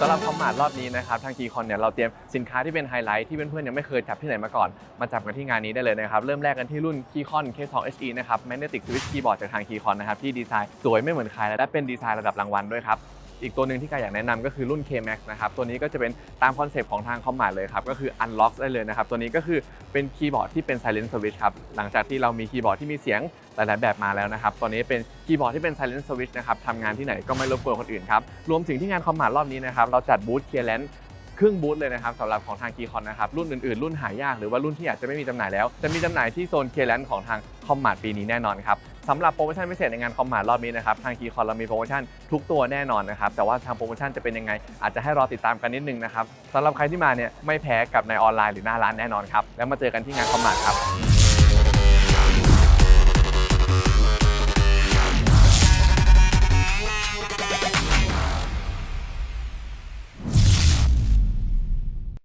สำหรับคอมมาร์ทรอบนี้นะครับทาง Keycon เนี่ยเราเตรียมสินค้าที่เป็นไฮไลท์ที่เพื่อนๆยังไม่เคยจับที่ไหนมาก่อนมาจับกันที่งานนี้ได้เลยนะครับเริ่มแรกกันที่รุ่น Keycon K2HE นะครับ Magnetic Switch Keyboard จากทาง Keycon นะครับที่ดีไซน์สวยไม่เหมือนใครและเป็นดีไซน์ระดับรางวัลด้วยครับอีกตัวหนึ่งที่กายอยากแนะนำก็คือรุ่น K-Max นะครับตัวนี้ก็จะเป็นตามคอนเซปต์ของทางคอมมาร์ทเลยครับก็คือ Unlock ได้เลยนะครับตัวนี้ก็คือเป็นคีย์บอร์ดที่เป็น Silent Switch ครับหลังจากที่เรามีคีย์บอร์ดที่มีเสียงหลายๆแบบมาแล้วนะครับตัวนี้เป็นคีย์บอร์ดที่เป็น Silent Switch นะครับทำงานที่ไหนก็ไม่รบกวนคนอื่นครับรวมถึงที่งานคอมมาร์ทรอบนี้นะครับเราจัดบูธ Clearanceครึ่งบูธเลยนะครับสำหรับของทาง Keycon นะครับรุ่นอื่นๆรุ่นหายากหรือว่ารุ่นที่อาจจะไม่มีจำหน่ายแล้วจะมีจำหน่ายที่โซน Clearance ของทางคอมมาร์ทปีนี้แน่นอนครับสำหรับโปรโมชั่นพิเศษในงานคอมมาร์ทรอบนี้นะครับทาง Keycon เรามีโปรโมชั่นทุกตัวแน่นอนนะครับแต่ว่าทางโปรโมชั่นจะเป็นยังไงอาจจะให้รอติดตามกันนิดนึงนะครับสำหรับใครที่มาเนี่ยไม่แพ้กับในออนไลน์หรือหน้าร้านแน่นอนครับแล้วมาเจอกันที่งานคอมมาร์ทครับ